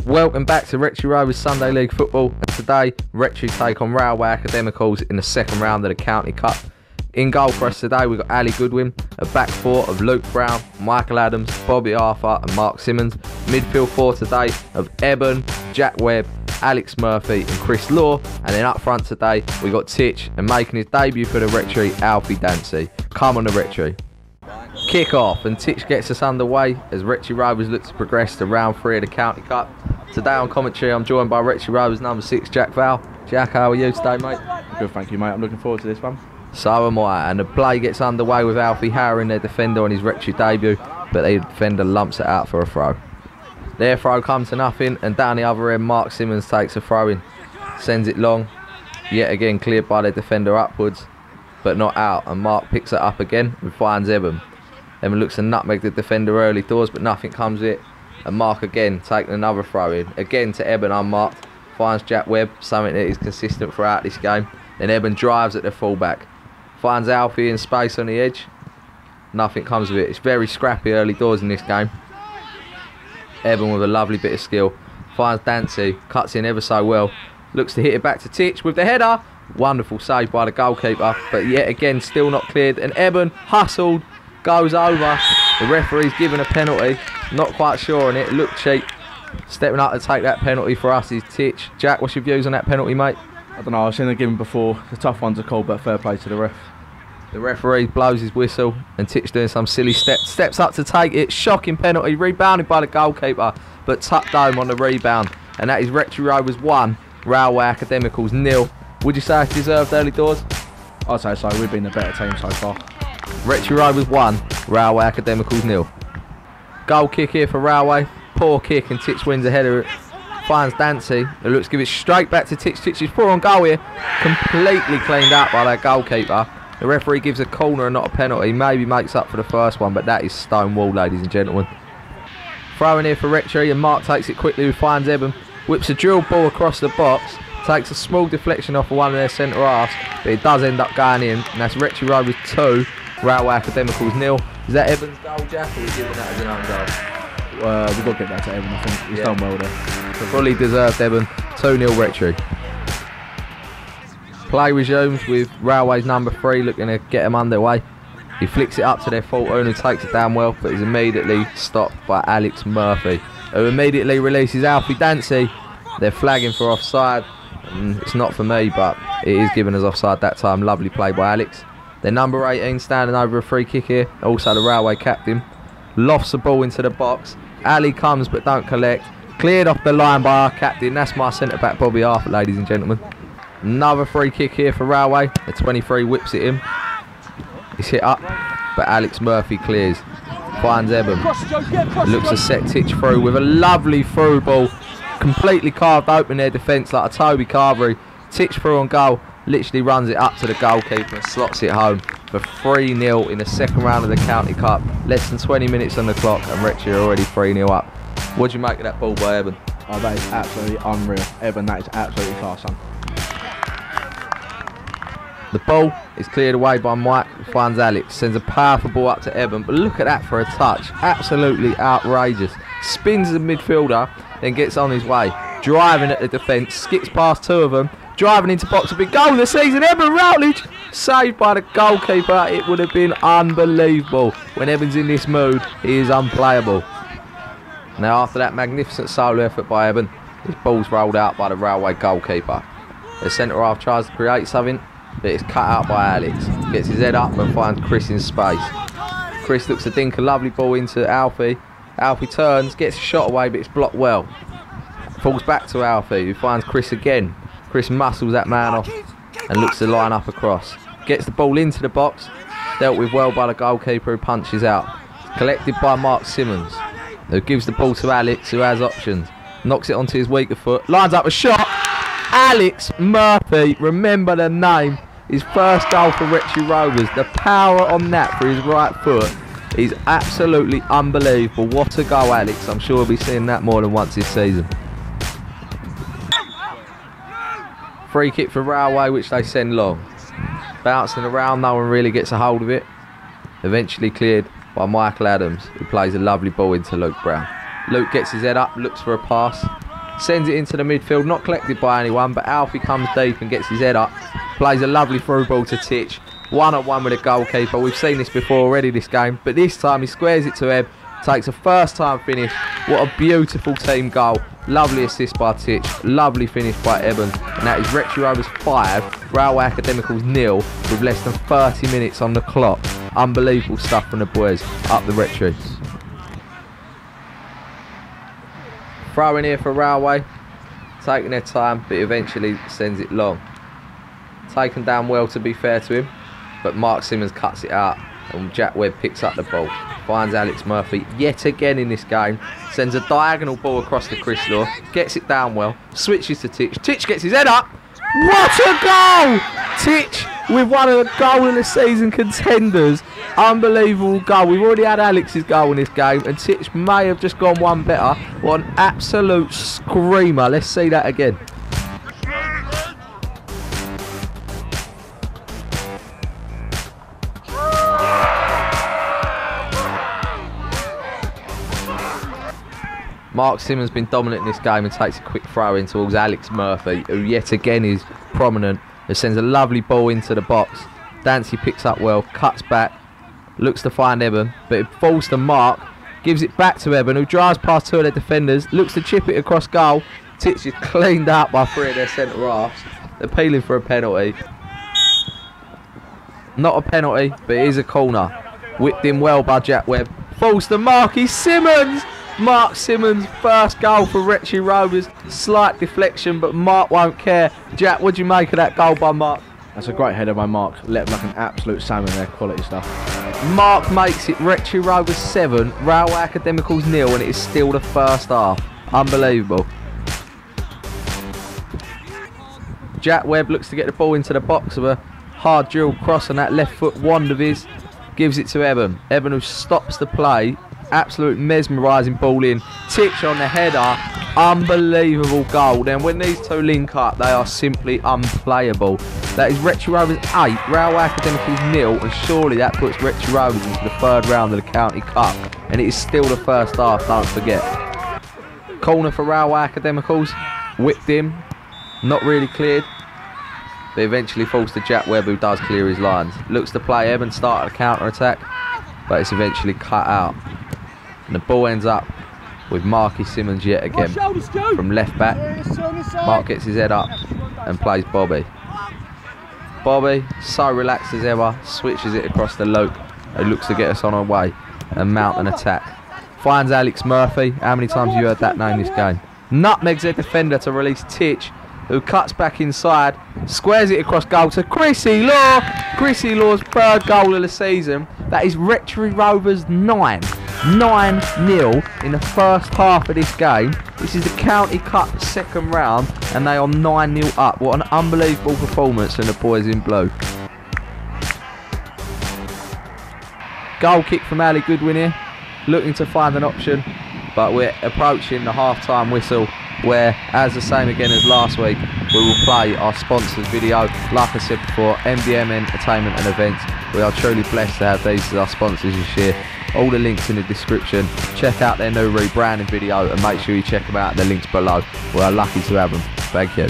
Welcome back to Rectory Rovers Sunday League Football, and today Rectory take on Railway Academicals in the second round of the County Cup. In goal for us today we've got Ali Goodwin, a back four of Luke Brown, Michael Adams, Bobby Arthur and Mark Simmons. Midfield four today of Eben, Jack Webb, Alex Murphy and Chris Law, and then up front today we got Titch, and making his debut for the Rectory, Alfie Dancy. Come on the Rectory. Kick off and Titch gets us underway as Rectory Rovers look to progress to round 3 of the County Cup. Today on commentary I'm joined by Rectory Rovers number 6 Jack Val. Jack, how are you today, mate? Good, thank you, mate. I'm looking forward to this one. So am I, and the play gets underway with Alfie harrowing their defender on his Rectory debut, but the defender lumps it out for a throw. Their throw comes to nothing, and down the other end Mark Simmons takes a throw in, sends it long, yet again cleared by their defender upwards, but not out, and Mark picks it up again and finds Eben. Eben looks to nutmeg the defender early doors, but nothing comes of it, and Mark again taking another throw in, again to Eben unmarked, finds Jack Webb, something that is consistent throughout this game. Then Eben drives at the fullback, finds Alfie in space on the edge, nothing comes of it. It's very scrappy early doors in this game. Eben with a lovely bit of skill, finds Dancy, cuts in ever so well, looks to hit it back to Titch with the header. Wonderful save by the goalkeeper, but yet again still not cleared, and Eben hustled, goes over. The referee's given a penalty, not quite sure on it, looked cheap. Stepping up to take that penalty for us is Titch. Jack, what's your views on that penalty, mate? I don't know, I've seen it given before. The tough ones are called, but fair play to the ref. The referee blows his whistle, and Titch doing some silly steps up to take it. Shocking penalty, rebounded by the goalkeeper, but tucked home on the rebound. And that is Rectory Rovers 1, Railway Academicals 0. Would you say it's deserved early doors? I'd say so, we've been the better team so far. Rectory Rovers 1, Railway Academicals 0. Goal kick here for Railway. Poor kick, and Titch wins ahead of it. Finds Dancy, who looks to give it straight back to Titch. Titch is poor on goal here, completely cleaned out by that goalkeeper. The referee gives a corner and not a penalty, maybe makes up for the first one, but that is stonewall, ladies and gentlemen. Throwing here for Rectory, and Mark takes it quickly, who finds Eben, whips a drill ball across the box, takes a small deflection off of one of their centre halves, but it does end up going in, and that's Rectory Rovers 2, Railway Academicals 0. Is that Eben's goal, Jack, or are we giving that as an own goal? We've got to get that to Eben, I think. He's done well there. Fully deserved, Eben. 2-0 Rectory. Play resumes with Railway's number 3 looking to get them underway. He flicks it up to their full owner, who takes it down well, but is immediately stopped by Alex Murphy, who immediately releases Alfie Dancy. They're flagging for offside. It's not for me, but it is given as offside that time. Lovely play by Alex. Their number 18 standing over a free kick here, also the Railway captain. Lofts the ball into the box. Ali comes but don't collect. Cleared off the line by our captain. That's my centre back Bobby Arthur, ladies and gentlemen. Another free kick here for Railway. The 23 whips it in. It's hit up, but Alex Murphy clears. Finds Eben. Looks to set Titch through with a lovely through ball. Completely carved open their defence like a Toby Carvery. Titch through on goal. Literally runs it up to the goalkeeper and slots it home for 3-0 in the second round of the County Cup. Less than 20 minutes on the clock, and Rectory are already 3-0 up. What do you make of that ball by Eben? Oh, that is absolutely unreal. Eben, that is absolutely class, son. The ball is cleared away by Mike, who finds Alex. Sends a powerful ball up to Eben, but look at that for a touch. Absolutely outrageous. Spins the midfielder, then gets on his way. Driving at the defence, skips past 2 of them. Driving into box, a big goal of the season. Eben Routledge, saved by the goalkeeper. It would have been unbelievable. When Eben's in this mood, he is unplayable. Now after that magnificent solo effort by Eben, his ball's rolled out by the Railway goalkeeper. The centre half tries to create something, but it's cut out by Alex. Gets his head up and finds Chris in space. Chris looks to dink a lovely ball into Alfie. Alfie turns, gets a shot away, but it's blocked well. Falls back to Alfie, who finds Chris again. Chris muscles that man off and looks to line up across. Gets the ball into the box, dealt with well by the goalkeeper, who punches out. Collected by Mark Simmons, who gives the ball to Alex, who has options. Knocks it onto his weaker foot, lines up a shot. Alex Murphy, remember the name. His first goal for Rectory Rovers. The power on that for his right foot is absolutely unbelievable. What a goal, Alex. I'm sure we'll be seeing that more than once this season. Free kick for Railway, which they send long. Bouncing around, no one really gets a hold of it. Eventually cleared by Michael Adams, who plays a lovely ball into Luke Brown. Luke gets his head up, looks for a pass, sends it into the midfield, not collected by anyone, but Alfie comes deep and gets his head up, plays a lovely through ball to Titch, one-on-one with a goalkeeper. We've seen this before already this game, but this time he squares it to Ebb, takes a first time finish. What a beautiful team goal. Lovely assist by Titch, lovely finish by Eben, and that is Rectory Rovers 5, Railway Academicals 0 with less than 30 minutes on the clock. Unbelievable stuff from the boys up the Rectory. Throw in here for Railway, taking their time, but eventually sends it long. Taken down well, to be fair to him, but Mark Simmons cuts it out, and Jack Webb picks up the ball. Finds Alex Murphy yet again in this game, sends a diagonal ball across the Chrysler, gets it down well, switches to Titch. Titch gets his head up. What a goal! Titch with one of the goal of the season contenders. Unbelievable goal. We've already had Alex's goal in this game, and Titch may have just gone one better. What an absolute screamer. Let's see that again. Mark Simmons been dominant in this game and takes a quick throw in towards Alex Murphy, who yet again is prominent. It sends a lovely ball into the box. Dancy picks up well, cuts back, looks to find Eben, but it falls to Mark, gives it back to Eben, who drives past two of their defenders, looks to chip it across goal. Titch is cleaned out by three of their centre halves. They're appealing for a penalty. Not a penalty, but it is a corner. Whipped in well by Jack Webb. Falls to Marky Simmons! Mark Simmons' first goal for Rectory Rovers. Slight deflection, but Mark won't care. Jack, what do you make of that goal by Mark? That's a great header by Mark. Let him like an absolute salmon there. Quality stuff. Mark makes it Rectory Rovers 7, Railway Academicals 0, and it is still the first half. Unbelievable. Jack Webb looks to get the ball into the box with a hard drill cross on that left foot wand of his. Gives it to Eben. Eben, who stops the play. Absolute mesmerising ball in. Titch on the header. Unbelievable goal. Then when these two link up, they are simply unplayable. That is Rectory Rovers 8, Railway Academicals 0, and surely that puts Rectory Rovers into the third round of the County Cup. And it is still the first half, don't forget. Corner for Railway Academicals. Whipped him. Not really cleared. But eventually falls to Jack Webb, who does clear his lines. Looks to play Eben, start a counter-attack, but it's eventually cut out. And the ball ends up with Marky Simmons yet again from left back. Mark gets his head up and plays Bobby. Bobby, so relaxed as ever, switches it across the loop. He looks to get us on our way and mount an attack. Finds Alex Murphy. How many times have you heard that name this game? Nutmegs their defender to release Titch, who cuts back inside, squares it across goal to Chrissy Law. Chrissy Law's third goal of the season. That is Rectory Rovers 9. 9-0 in the first half of this game. This is the County Cup second round, and they are 9-0 up. What an unbelievable performance from the boys in blue. Goal kick from Ali Goodwin here, looking to find an option, but we're approaching the half-time whistle, where, as the same again as last week, we will play our sponsors video. Like I said before, MDM Entertainment and Events. We are truly blessed to have these as our sponsors this year. All the links in the description. Check out their new rebranding video and make sure you check them out in the links below. We are lucky to have them. Thank you.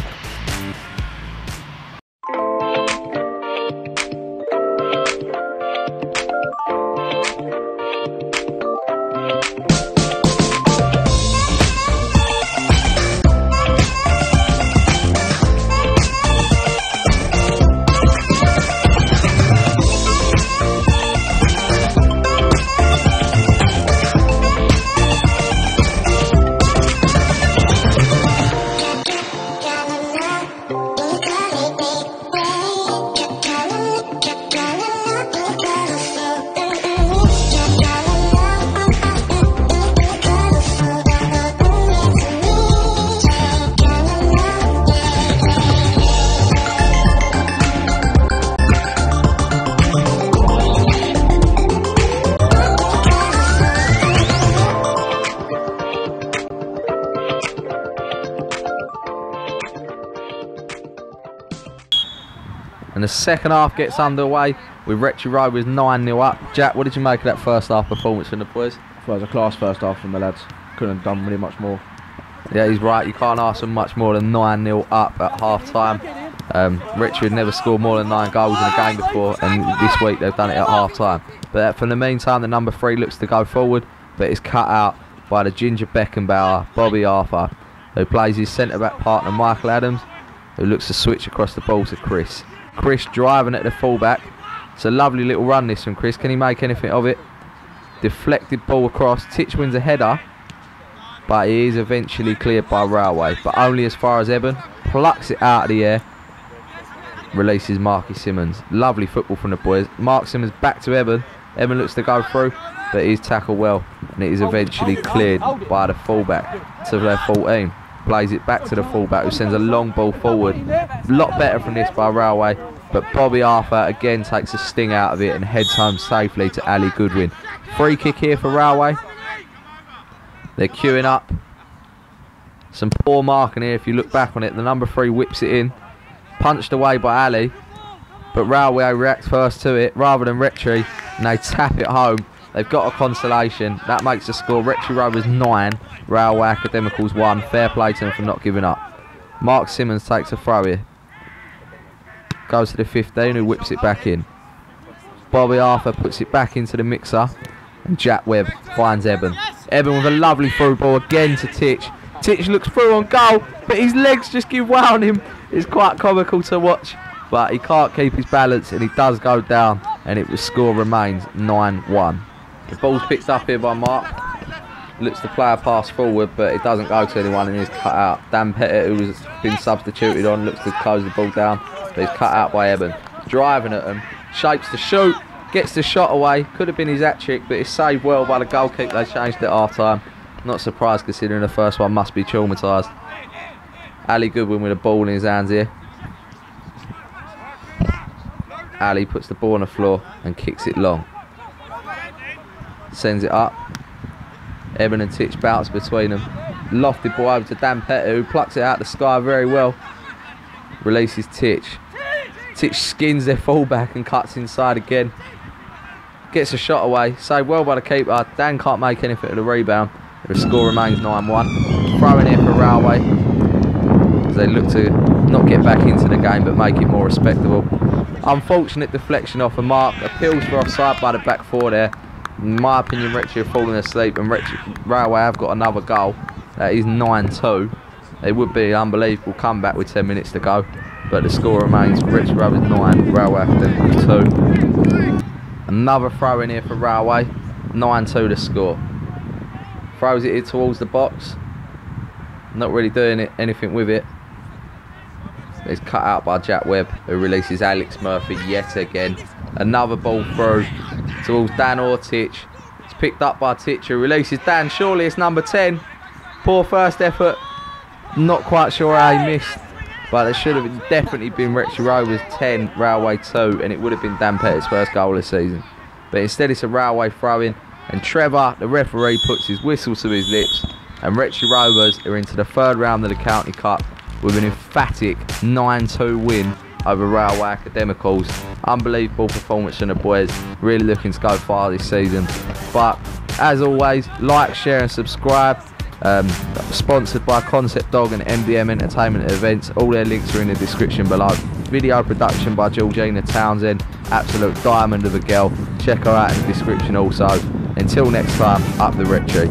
And the second half gets underway with Rectory Rovers 9-0 up. Jack, what did you make of that first half performance from the boys? Well, it was a class first half from the lads. Couldn't have done really much more. Yeah, he's right. You can't ask them much more than 9-0 up at half-time. Rectory had never scored more than 9 goals in a game before, and this week they've done it at half-time. But for the meantime, the number 3 looks to go forward, but it's cut out by the Ginger Beckenbauer, Bobby Arthur, who plays his centre-back partner Michael Adams, who looks to switch across the ball to Chris. Chris driving at the full-back. It's a lovely little run this from Chris. Can he make anything of it? Deflected ball across. Titch wins a header, but he is eventually cleared by Railway, but only as far as Eben. Plucks it out of the air. Releases Marky Simmons. Lovely football from the boys. Mark Simmons back to Eben. Eben looks to go through, but he's tackled well, and it is eventually cleared by the fullback to their 14. Plays it back to the fullback, who sends a long ball forward. A lot better from this by Railway, but Bobby Arthur again takes a sting out of it and heads home safely to Ali Goodwin. Free kick here for Railway. They're queuing up. Some poor marking here if you look back on it. The number 3 whips it in. Punched away by Ali, but Railway react first to it rather than Rectory, and they tap it home. They've got a consolation. That makes the score Rectory Rovers 9, Railway Academicals 1. Fair play to them for not giving up. Mark Simmons takes a throw here. Goes to the 15, who whips it back in. Bobby Arthur puts it back into the mixer, and Jack Webb finds Eben. Eben with a lovely through ball again to Titch. Titch looks through on goal, but his legs just give way on him. It's quite comical to watch, but he can't keep his balance, and he does go down, and the score remains 9-1. The ball's picked up here by Mark. Looks to play a pass forward, but it doesn't go to anyone, and is cut out. Dan Pettit, who has been substituted on, looks to close the ball down, but he's cut out by Eben. Driving at him, shapes to shoot, gets the shot away. Could have been his hat-trick, but it's saved well by the goalkeeper. They changed it at half-time. Not surprised considering the first one must be traumatised. Ali Goodwin with a ball in his hands here. Ali puts the ball on the floor and kicks it long. Sends it up. Eben and Titch bounce between them. Lofted ball over to Dan Pettit, who plucks it out of the sky very well. Releases Titch. Titch skins their fullback and cuts inside again. Gets a shot away. Saved well by the keeper. Dan can't make anything of the rebound. The score remains 9-1. Throw in here for Railway, as they look to not get back into the game but make it more respectable. Unfortunate deflection off a Mark. Appeals for offside by the back 4 there. In my opinion, Rectory have fallen asleep, and Railway have got another goal. That is 9-2. It would be an unbelievable comeback with 10 minutes to go, but the score remains Rectory Rovers 9, Railway Academicals 2. Another throw in here for Railway. 9-2 the score. Throws it in towards the box. Not really doing anything with it. It's cut out by Jack Webb, who releases Alex Murphy yet again. Another ball through towards Dan or Titch. It's picked up by Titch, who releases Dan. Surely it's number 10. Poor first effort. Not quite sure how he missed, but it should have definitely been Rectory Rovers 10, Railway 2, and it would have been Dan Pettit's first goal this season. But instead it's a Railway throw-in, and Trevor, the referee, puts his whistle to his lips, and Rectory Rovers are into the 3rd round of the County Cup with an emphatic 9-2 win over Railway Academicals. Unbelievable performance from the boys, really looking to go far this season. But as always, like, share and subscribe. Sponsored by Concept Dog and MDM Entertainment Events. All their links are in the description below. Video production by Georgina Townsend, absolute diamond of a girl. Check her out in the description also. Until next time, up the Rectory.